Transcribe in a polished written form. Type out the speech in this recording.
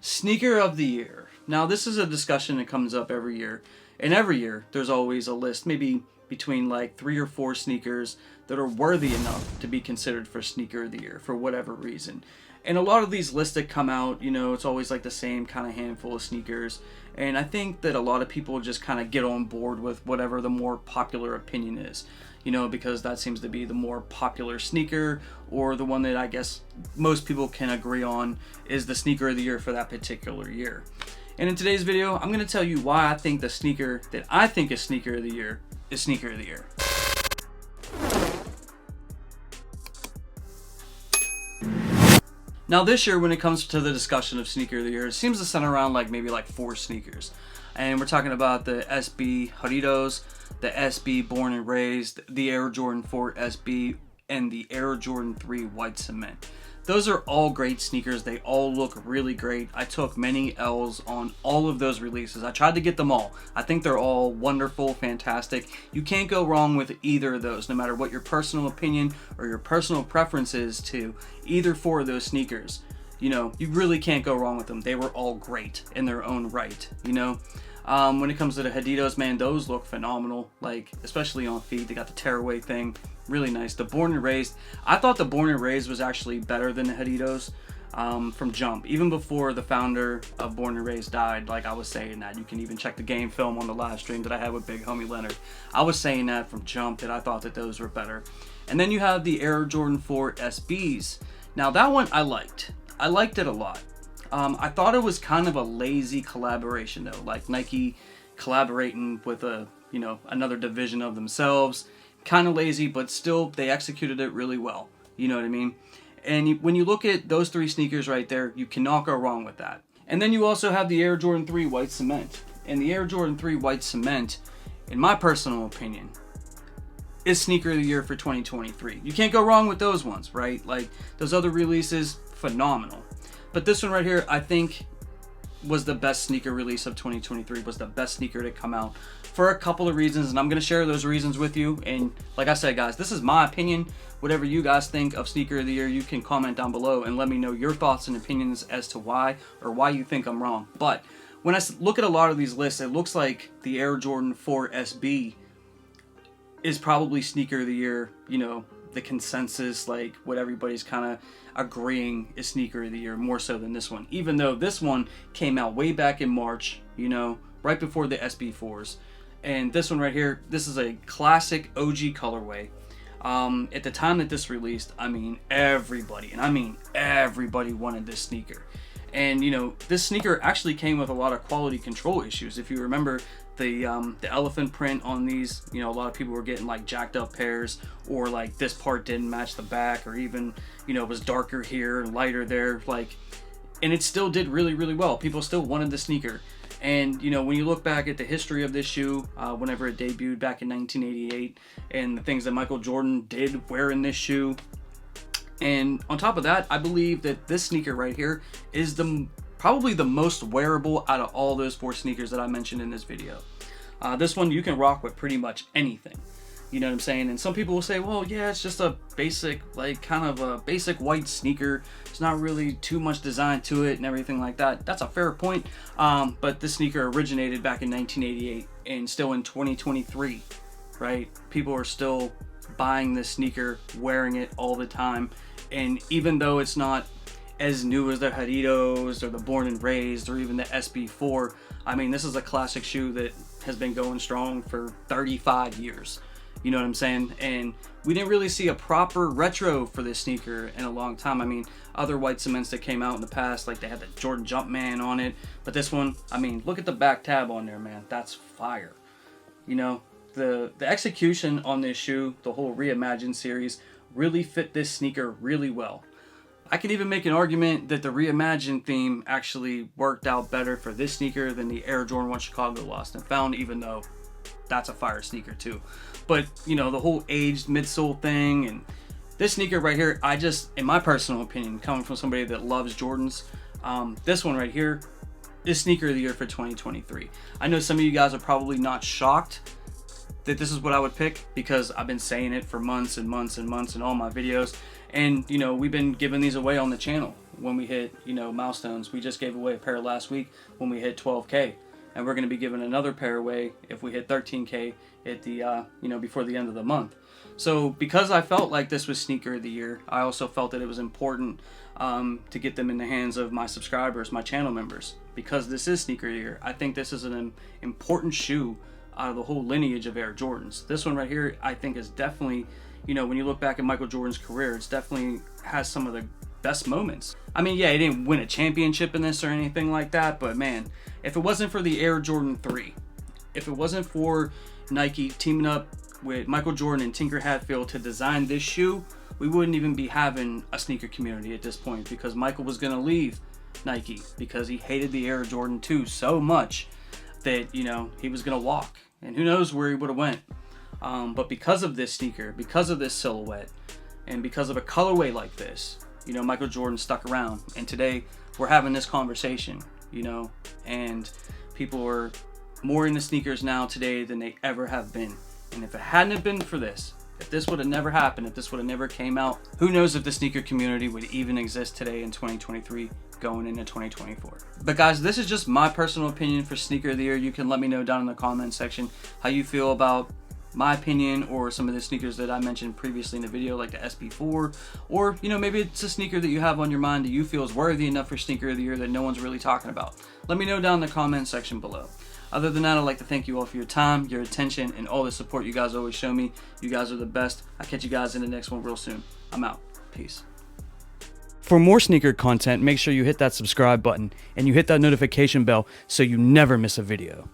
Sneaker of the year. Now this is a discussion that comes up every year. And every year there's always a list, maybe between like 3 or 4 sneakers that are worthy enough to be considered for sneaker of the year for whatever reason. And a lot of these lists that come out, it's always like the same kind of handful of sneakers. And I think that a lot of people just kind of get on board with whatever the more popular opinion is. Because that seems to be the more popular sneaker, or the one that I guess most people can agree on is the sneaker of the year for that particular year. And in today's video, I'm going to tell you why I think the sneaker that I think is sneaker of the year is sneaker of the year. Now this year, when it comes to the discussion of sneaker of the year, it seems to center around maybe 4 sneakers. And we're talking about the SB Jarritos, the SB Born and Raised, the Air Jordan 4 SB, and the Air Jordan 3 White Cement. Those are all great sneakers. They all look really great. I took many L's on all of those releases. I tried to get them all. I think they're all wonderful, fantastic. You can't go wrong with either of those, no matter what your personal opinion or your personal preference is to either 4 of those sneakers. You really can't go wrong with them. They were all great in their own right, When it comes to the Jarritos, man, those look phenomenal, especially on feet. They got the tearaway thing, really nice. The Born and Raised, I thought the Born and Raised was actually better than the Jarritos from jump. Even before the founder of Born and Raised died, I was saying that. You can even check the game film on the live stream that I had with Big Homie Leonard. I was saying that from jump, that I thought that those were better. And then you have the Air Jordan 4 SBs. Now that one I liked. I liked it a lot. I thought it was kind of a lazy collaboration though, like Nike collaborating with another division of themselves. Kind of lazy, but still they executed it really well. You know what I mean? And when you look at those 3 sneakers right there, you cannot go wrong with that. And then you also have the Air Jordan 3 White Cement. And the Air Jordan 3 White Cement, in my personal opinion, is sneaker of the year for 2023. You can't go wrong with those ones, right? Those other releases, phenomenal. But this one right here, I think, was the best sneaker release of 2023, was the best sneaker to come out for a couple of reasons, and I'm going to share those reasons with you. And like I said, guys, this is my opinion. Whatever you guys think of sneaker of the year, you can comment down below and let me know your thoughts and opinions as to why you think I'm wrong. But when I look at a lot of these lists, it looks like the Air Jordan 4 SB is probably sneaker of the year, the consensus, what everybody's kind of agreeing is sneaker of the year, more so than this one. Even though this one came out way back in March, right before the SB4s. And this one right here, this is a classic OG colorway. At the time that this released, everybody wanted this sneaker. And this sneaker actually came with a lot of quality control issues. If you remember the elephant print on these, a lot of people were getting jacked up pairs, or this part didn't match the back, or even it was darker here and lighter there, and it still did really, really well. People still wanted the sneaker. And when you look back at the history of this shoe, whenever it debuted back in 1988, and the things that Michael Jordan did wear in this shoe, and on top of that, I believe that this sneaker right here is probably the most wearable out of all those 4 sneakers that I mentioned in this video. This one you can rock with pretty much anything. You know what I'm saying? And some people will say, well, yeah, it's just a basic, kind of a basic white sneaker. There's not really too much design to it and everything like that. That's a fair point. But this sneaker originated back in 1988 and still in 2023, right? People are still buying this sneaker, wearing it all the time. And even though it's not as new as the Jarritos or the Born and Raised or even the SB4, this is a classic shoe that has been going strong for 35 years. You know what I'm saying? And we didn't really see a proper retro for this sneaker in a long time. Other white cements that came out in the past, they had the Jordan Jumpman on it. But this one, look at the back tab on there, man. That's fire. The execution on this shoe, the whole Reimagined series, really fit this sneaker really well. I could even make an argument that the Reimagined theme actually worked out better for this sneaker than the Air Jordan 1 Chicago Lost and Found, even though that's a fire sneaker too. But the whole aged midsole thing, and this sneaker right here, in my personal opinion, coming from somebody that loves Jordans, this one right here is sneaker of the year for 2023. I know some of you guys are probably not shocked that this is what I would pick, because I've been saying it for months and months and months in all my videos. And we've been giving these away on the channel. when we hit, you know, milestones. We just gave away a pair last week when we hit 12K, and we're going to be giving another pair away if we hit 13K at the you know, before the end of the month. So because I felt like this was Sneaker of the Year, I also felt that it was important to get them in the hands of my subscribers, my channel members. Because this is Sneaker of the Year, I think this is an important shoe out of the whole lineage of Air Jordans. This one right here, I think, is definitely, you know, when you look back at Michael Jordan's career, it's definitely has some of the best moments. I mean, yeah, he didn't win a championship in this or anything like that, but man, if it wasn't for the Air Jordan 3, if it wasn't for Nike teaming up with Michael Jordan and Tinker Hatfield to design this shoe, we wouldn't even be having a sneaker community at this point, because Michael was going to leave Nike because he hated the Air Jordan 2 so much that, you know, he was going to walk, and who knows where he would have went. But because of this sneaker, because of this silhouette, and because of a colorway like this, you know, Michael Jordan stuck around. And today we're having this conversation, you know, and people are more into sneakers now today than they ever have been. And if it hadn't have been for this, if this would have never happened, if this would have never came out, who knows if the sneaker community would even exist today in 2023 going into 2024. But guys, this is just my personal opinion for Sneaker of the Year. You can let me know down in the comment section how you feel about my opinion or some of the sneakers that I mentioned previously in the video, like the SB4, or, you know, maybe it's a sneaker that you have on your mind that you feel is worthy enough for Sneaker of the Year that no one's really talking about. Let me know down in the comment section below. Other than that, I'd like to thank you all for your time, your attention, and all the support you guys always show me. You guys are the best. I'll catch you guys in the next one real soon. I'm out. Peace. For more sneaker content, make sure you hit that subscribe button and you hit that notification bell so you never miss a video.